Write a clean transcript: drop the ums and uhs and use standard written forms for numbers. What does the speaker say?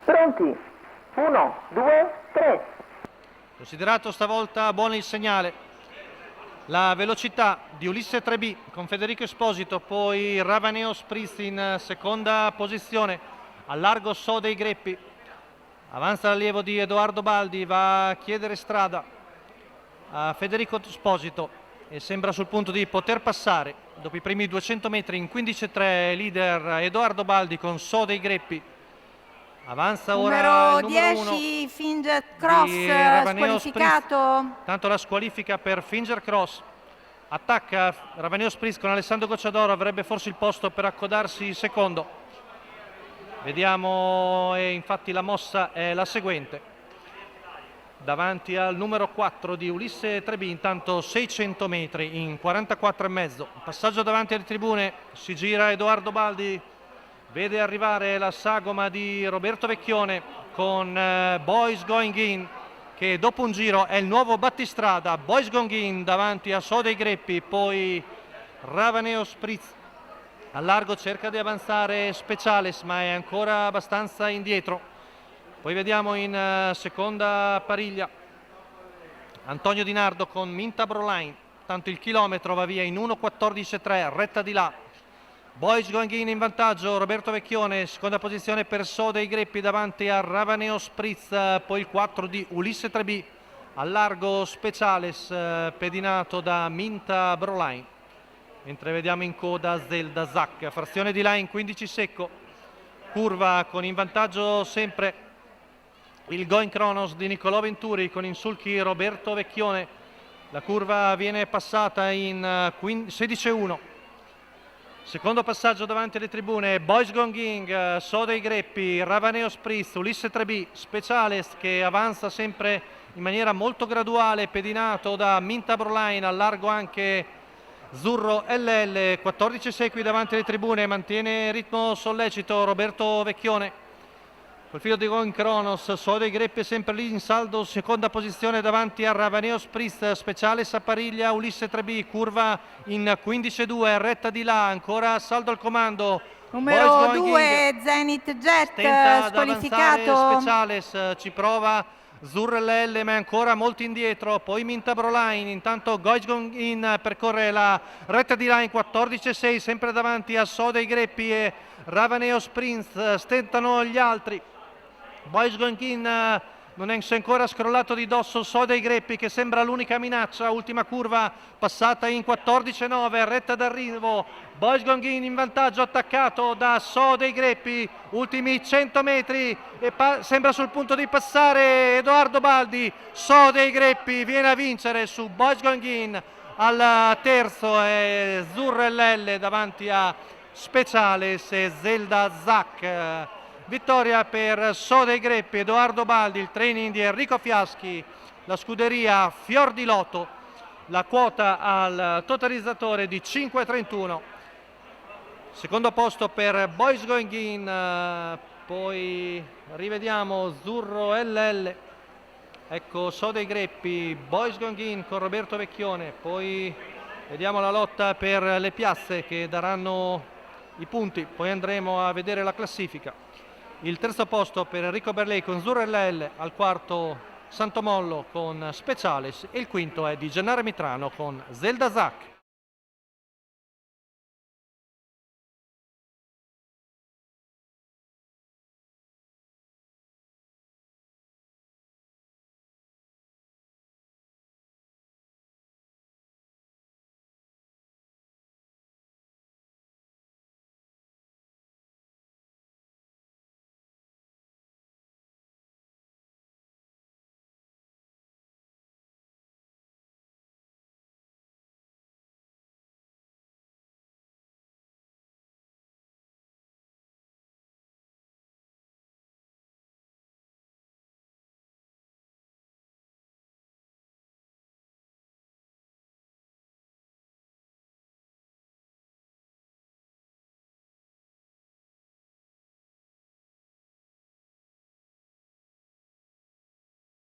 Pronti? 1, 2, 3. Considerato stavolta buono il segnale. La velocità di Ulisse 3B con Federico Esposito, poi Ravaneo Spritz in seconda posizione, al largo So dei Greppi. Avanza l'allievo di Edoardo Baldi, va a chiedere strada a Federico Esposito e sembra sul punto di poter passare. Dopo i primi 200 metri in 15,3 leader Edoardo Baldi con So dei Greppi. Avanza ora il numero 10 Finger Cross squalificato. Tanto la squalifica per Finger Cross. Attacca Ravaneo Spritz con Alessandro Gocciadoro, avrebbe forse il posto per accodarsi secondo. Vediamo, e infatti la mossa è la seguente. Davanti al numero 4 di Ulisse 3B, intanto 600 metri in 44,5. Passaggio davanti alle tribune, si gira Edoardo Baldi. Vede arrivare la sagoma di Roberto Vecchione con Boys Going In, che dopo un giro è il nuovo battistrada. Boys Going In davanti a So dei Greppi, poi Ravaneo Spritz. Al largo cerca di avanzare Speciales, ma è ancora abbastanza indietro. Poi vediamo in seconda pariglia Antonio Di Nardo con Minta Broline. Tanto il chilometro va via in 1,14,3, retta di là. Boys Going In vantaggio, Roberto Vecchione, seconda posizione per So dei Greppi davanti a Ravaneo Spritz, poi il 4 di Ulisse 3B, al largo Speciales, pedinato da Minta Broline, mentre vediamo in coda Zelda Zac, frazione di là in 15 secco, curva con in vantaggio sempre il Going Kronos di Niccolò Venturi con in sulchi Roberto Vecchione, la curva viene passata in 16,1. Secondo passaggio davanti alle tribune, Boys Going In, So dei Greppi, Ravaneo Spritz, Ulisse 3B, Speciales che avanza sempre in maniera molto graduale, pedinato da Minta Broline, al largo anche Zurro LL, 14,6 qui davanti alle tribune, mantiene ritmo sollecito Roberto Vecchione. Col filo di Going Kronos, So dei Greppi sempre lì in saldo, seconda posizione davanti a Ravaneo Spritz, Speciales a pariglia, Ulisse 3B, curva in 15,2, retta di là, ancora saldo al comando. Numero 2 Zenith Jet squalificato. Speciales ci prova Zurrell, ma è ancora molto indietro. Poi Minta Broline, intanto Going In percorre la retta di là in 14,6, sempre davanti a So dei Greppi e Ravaneo Spritz, stentano gli altri. Boys Going In non è ancora scrollato di dosso So dei Greppi, che sembra l'unica minaccia. Ultima curva passata in 14,9, retta d'arrivo. Boys Going In vantaggio, attaccato da So dei Greppi. Ultimi 100 metri e sembra sul punto di passare Edoardo Baldi. So dei Greppi viene a vincere su Boys Going In. Al terzo è Zurrell davanti a Speciales e Zelda Zac. Vittoria per So dei Greppi, Edoardo Baldi, il training di Enrico Fiaschi, la scuderia Fior di Lotto, la quota al totalizzatore di 5,31. Secondo posto per Boys Going In, poi rivediamo Zurro LL, ecco So dei Greppi, Boys Going In con Roberto Vecchione, poi vediamo la lotta per le piazze che daranno i punti, poi andremo a vedere la classifica. Il terzo posto per Enrico Berlei con Zurrell, al quarto Santomollo con Speciales e il quinto è di Gennaro Mitrano con Zelda Zac.